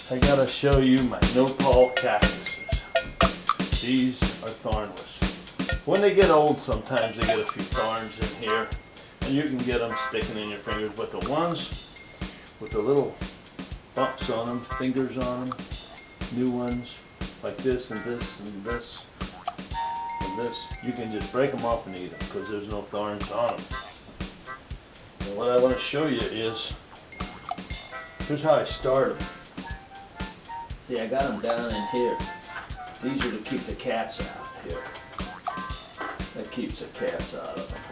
I gotta show you my nopal cactuses. These are thornless. When they get old, sometimes they get a few thorns in here, and you can get them sticking in your fingers. But the ones with the little bumps on them, fingers on them, new ones like this and this and this and this, you can just break them off and eat them because there's no thorns on them. And what I want to show you is, here's how I start them. See, I got them down in here. These are to keep the cats out here. That keeps the cats out of them.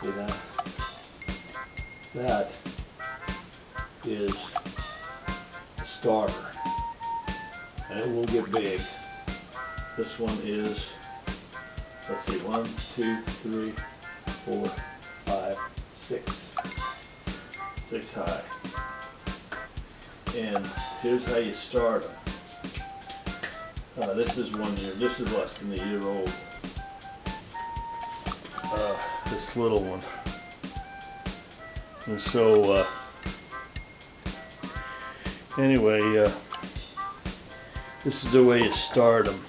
See that? That is a starter. And it will get big. This one is, let's see, 1, 2, 3, 4, 5, 6. 6 high. And here's how you start them. This is 1 year. This is less than a year old. This little one. And so, anyway, this is the way you start them.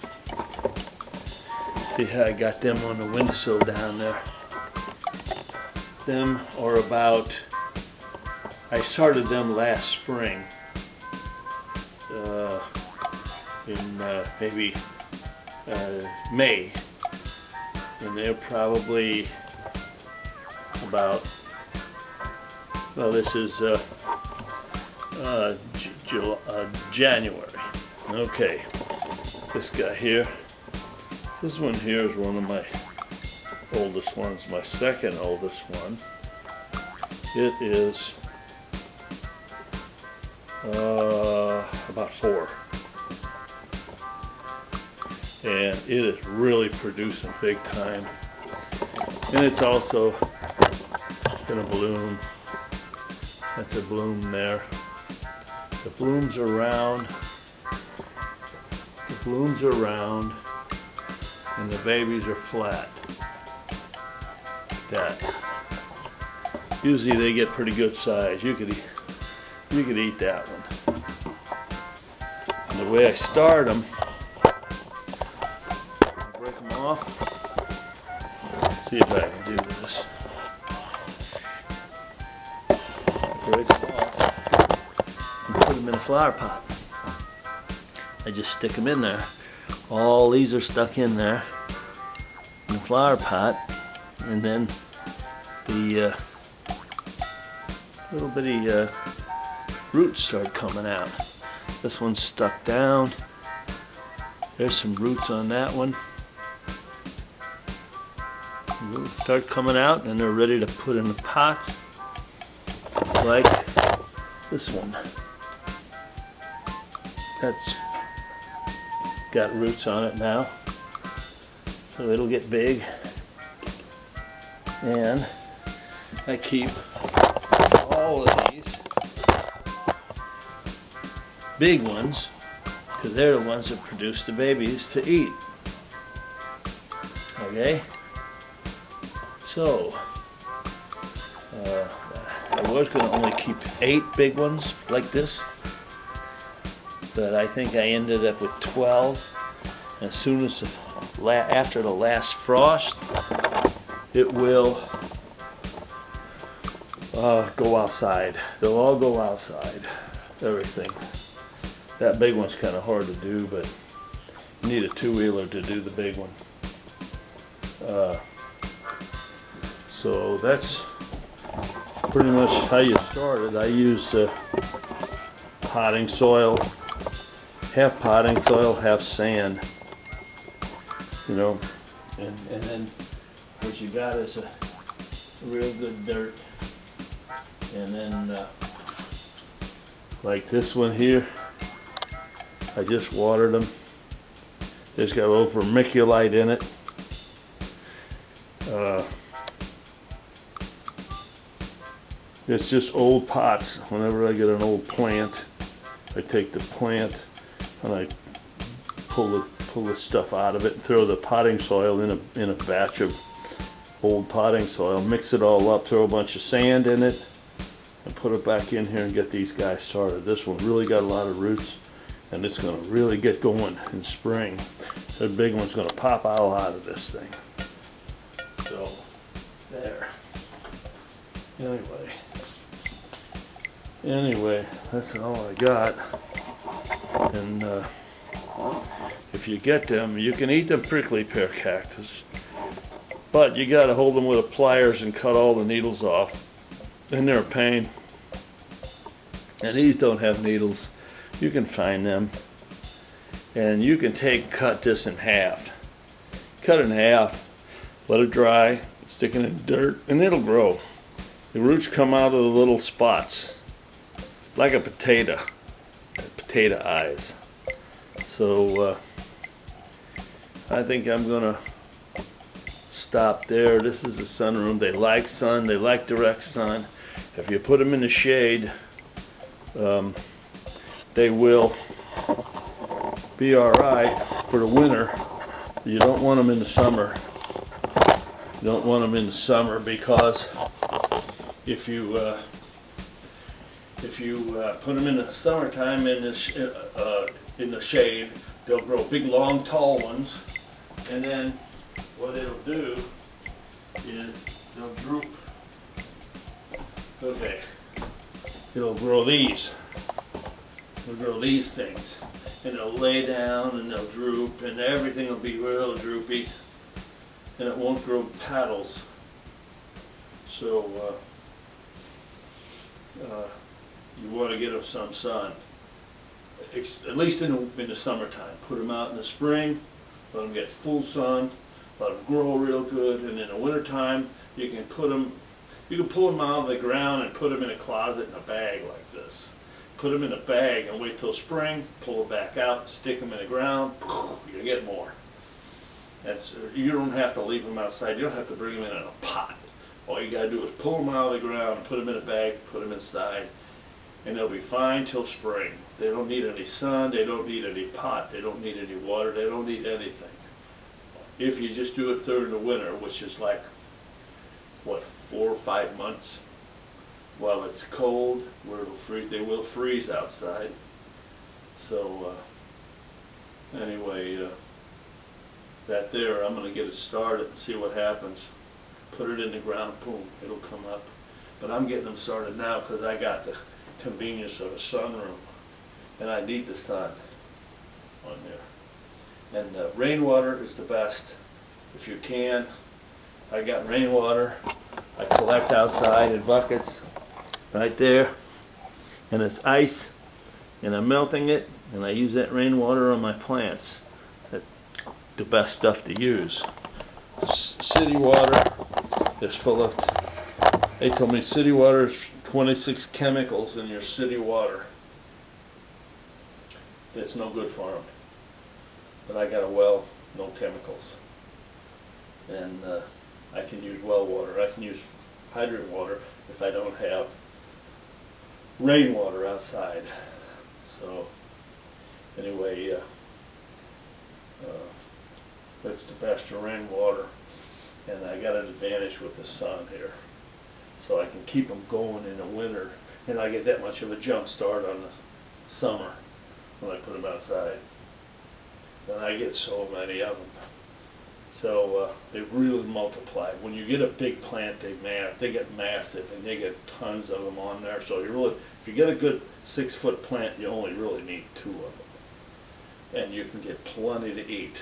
See how I got them on the windowsill down there? Them are about, I started them last spring. In maybe May, and they're probably about, well, this is January. Okay, this guy here, this one here is one of my oldest ones, my second oldest one. It is about 4. And it is really producing big time. And it's also gonna bloom. That's a bloom there. The blooms are round. The blooms are round. And the babies are flat. That. Usually they get pretty good size. You could eat that one. And the way I start them, off. See if I can do this. Break them off and put them in a flower pot. I just stick them in there. All these are stuck in there in the flower pot, and then the little bitty roots start coming out. This one's stuck down. There's some roots on that one. They'll start coming out and they're ready to put in the pot, like this one. That's got roots on it now, so it'll get big. And I keep all of these big ones because they're the ones that produce the babies to eat. Okay? So, I was going to only keep 8 big ones like this, but I think I ended up with 12. As soon as after the last frost, it will go outside. They'll all go outside, everything. That big one's kind of hard to do, but you need a 2-wheeler to do the big one. So that's pretty much how you start it. I use potting soil, half potting soil, half sand, you know, and then what you got is a real good dirt. And then like this one here, I just watered them. It's got a little vermiculite in it. It's just old pots. Whenever I get an old plant, I take the plant and I pull the stuff out of it and throw the potting soil in a batch of old potting soil, mix it all up, throw a bunch of sand in it, and put it back in here and get these guys started. This one really got a lot of roots, and it's going to really get going in spring. The big one's going to pop out of this thing. So, there. Anyway, that's all I got. And if you get them, you can eat them prickly pear cactus, but you got to hold them with a pliers and cut all the needles off. And they're a pain. And these don't have needles. You can find them. And you can cut this in half. Cut it in half, let it dry, stick it in dirt, and it'll grow. The roots come out of the little spots, like a potato eyes. So I think I'm gonna stop there. This is the sunroom. They like sun, they like direct sun. If you put them in the shade, they will be all right for the winter. You don't want them in the summer. You don't want them in the summer because if you put them in the summertime in the shade, they'll grow big, long, tall ones, and then what it'll do is they'll droop. Okay, it'll grow these. It'll grow these things, and they'll lay down and they'll droop, and everything will be real droopy, and it won't grow petals. So you want to get them some sun, at least in the summertime. Put them out in the spring, let them get full sun, let them grow real good, and in the wintertime you can pull them out of the ground and put them in a closet in a bag like this. Put them in a bag and wait till spring, pull it back out, stick them in the ground, you get more. You don't have to leave them outside. You don't have to bring them in a pot. All you got to do is pull them out of the ground, put them in a bag, put them inside, and they'll be fine till spring. They don't need any sun, they don't need any pot, they don't need any water, they don't need anything. If you just do it during the winter, which is like, what, 4 or 5 months, while it's cold, where it'll freeze, they will freeze outside. So anyway, that there, I'm going to get it started and see what happens. Put it in the ground, boom, it'll come up. But I'm getting them started now because I got the convenience of a sunroom, and I need the sun on there. And rainwater is the best if you can. I got rainwater. I collect outside in buckets right there, and it's ice, and I'm melting it, and I use that rainwater on my plants. That's the best stuff to use. City water is full of, they told me city water is 26 chemicals in your city water. That's no good for them. But I got a well, no chemicals. And I can use well water. I can use hydrant water if I don't have rainwater outside. So anyway, that's the best of rainwater, and I got an advantage with the sun here, so I can keep them going in the winter, and I get that much of a jump start on the summer when I put them outside. And I get so many of them, so they really multiply. When you get a big plant, they get massive, and they get tons of them on there. So if you get a good 6-foot plant, you only really need 2 of them, and you can get plenty to eat.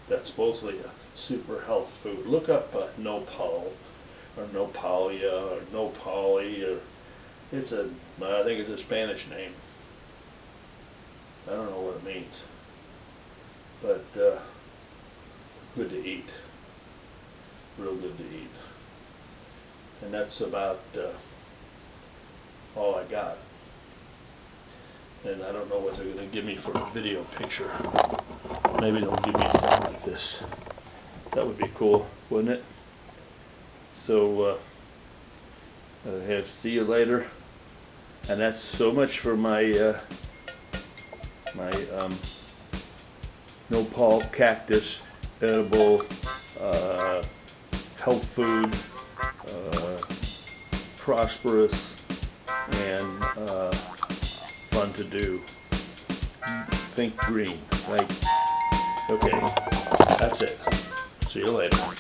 That's supposedly a super health food. Look up nopal, or nopalia, or nopali, or I think it's a Spanish name. I don't know what it means, but good to eat, real good to eat. And that's about all I got. And I don't know what they're going to give me for a video picture. Maybe they'll give me something like this. That would be cool, wouldn't it? So see you later. And that's so much for my nopal cactus, edible, health food, prosperous, and fun to do. Think green, right? Okay, that's it. See you later.